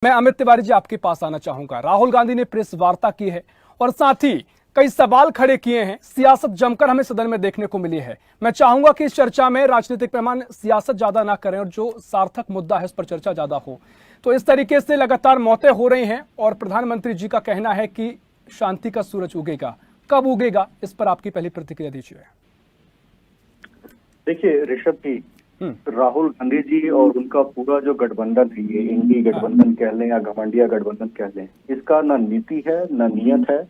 मैं अमित तिवारी जी आपके पास आना चाहूंगा। राहुल गांधी ने प्रेस वार्ता की है और साथ ही कई सवाल खड़े किए हैं। सियासत जमकर हमें सदन में देखने को मिली है। मैं चाहूंगा कि इस चर्चा में राजनीतिक पैमाने सियासत ज्यादा ना करें और जो सार्थक मुद्दा है उस पर चर्चा ज्यादा हो। तो इस तरीके से लगातार मौतें हो रही हैं और प्रधानमंत्री जी का कहना है कि शांति का सूरज उगेगा। कब उगेगा, इस पर आपकी पहली प्रतिक्रिया दीजिए। देखिए ऋषभ जी, राहुल गांधी जी और उनका पूरा जो गठबंधन है, ये इंडी गठबंधन कह लें या घमंडिया गठबंधन कह लें, इसका ना नीति है ना नियत है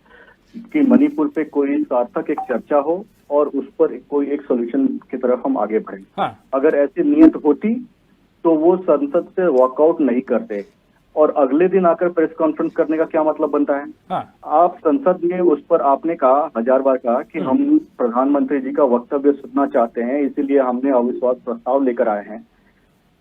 कि मणिपुर पे कोई सार्थक एक चर्चा हो और उस पर कोई एक सॉल्यूशन की तरफ हम आगे बढ़े। अगर ऐसी नियत होती तो वो संसद से वॉकआउट नहीं करते और अगले दिन आकर प्रेस कॉन्फ्रेंस करने का क्या मतलब बनता है। आप संसद में उस पर आपने कहा, 1000 बार कहा कि हम प्रधानमंत्री जी का वक्तव्य सुनना चाहते हैं, इसीलिए हमने अविश्वास प्रस्ताव लेकर आए हैं।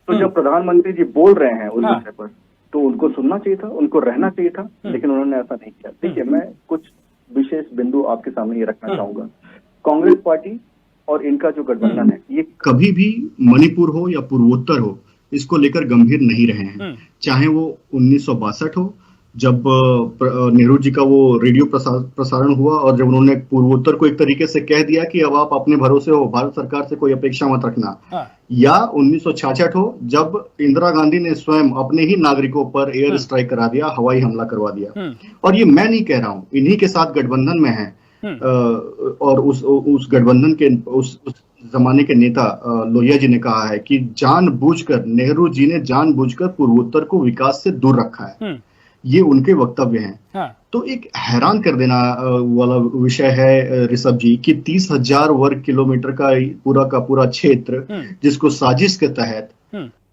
तो जब प्रधानमंत्री जी बोल रहे हैं उस विषय पर तो उनको सुनना चाहिए था, उनको रहना चाहिए था, लेकिन उन्होंने ऐसा नहीं किया। देखिए, मैं कुछ विशेष बिंदु आपके सामने ये रखना चाहूंगा। कांग्रेस पार्टी और इनका जो गठबंधन है, ये कभी भी मणिपुर हो या पूर्वोत्तर हो, इसको लेकर गंभीर नहीं रहे हैं। चाहे वो 1962 हो, जब नेहरू जी का वो रेडियो प्रसारण हुआ और जब उन्होंने पूर्वोत्तर को एक तरीके से कह दिया कि अब आप अपने भरोसे हो, भारत सरकार से कोई अपेक्षा मत रखना, या 1966 हो, जब इंदिरा गांधी ने स्वयं अपने ही नागरिकों पर एयर स्ट्राइक करा दिया, हवाई हमला करवा दिया। और ये मैं नहीं कह रहा हूं, इन्हीं के साथ गठबंधन में है। और उस गठबंधन के उस जमाने के नेता लोहिया जी ने कहा है कि जानबूझकर नेहरू जी ने जानबूझकर पूर्वोत्तर को विकास से दूर रखा है। ये उनके वक्तव्य हैं। तो एक हैरान कर देना वाला विषय है ऋषभ जी कि 30,000 वर्ग किलोमीटर का पूरा क्षेत्र जिसको साजिश के तहत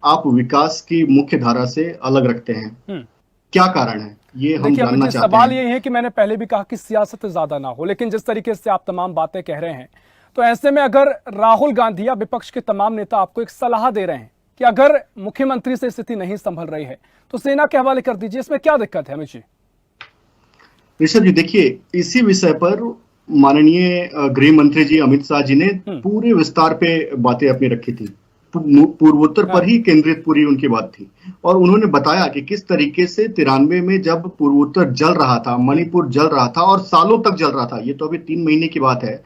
आप विकास की मुख्य धारा से अलग रखते हैं। क्या कारण है, ये हम जानना चाहते हैं। सवाल ये है कि मैंने पहले भी कहा कि सियासत ज्यादा ना हो, लेकिन जिस तरीके से आप तमाम बातें कह रहे हैं, तो ऐसे में अगर राहुल गांधी या विपक्ष के तमाम नेता आपको एक सलाह दे रहे हैं कि अगर मुख्यमंत्री से स्थिति नहीं संभल रही है तो सेना के हवाले कर दीजिए, इसमें क्या दिक्कत है अमित जी? ऋषभ जी, देखिए, इसी विषय पर माननीय गृह मंत्री जी अमित शाह जी ने पूरे विस्तार पे बातें अपनी रखी थी। पूर्वोत्तर पर ही केंद्रित पूरी उनकी बात थी और उन्होंने बताया कि किस तरीके से 93 में जब पूर्वोत्तर जल रहा था, मणिपुर जल रहा था और सालों तक जल रहा था, ये तो अभी 3 महीने की बात है,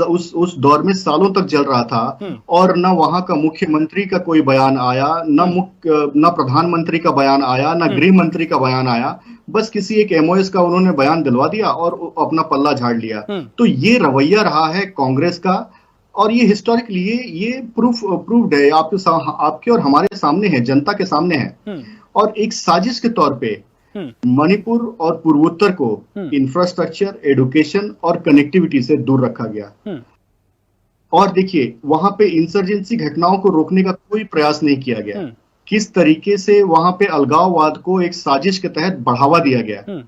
उस दौर में सालों तक जल रहा था और न वहां का मुख्यमंत्री का कोई बयान आया, न प्रधानमंत्री का बयान आया, न गृह मंत्री का बयान आया। बस किसी एक एमओएस का उन्होंने बयान दिलवा दिया और अपना पल्ला झाड़ लिया। तो ये रवैया रहा है कांग्रेस का और ये हिस्टोरिकली ये प्रूफ्ड है, आपके और हमारे सामने है, जनता के सामने है। और एक साजिश के तौर पे मणिपुर और पूर्वोत्तर को इंफ्रास्ट्रक्चर, एजुकेशन और कनेक्टिविटी से दूर रखा गया। और देखिए, वहां पे इंसर्जेंसी घटनाओं को रोकने का कोई प्रयास नहीं किया गया। किस तरीके से वहां पे अलगाववाद को एक साजिश के तहत बढ़ावा दिया गया।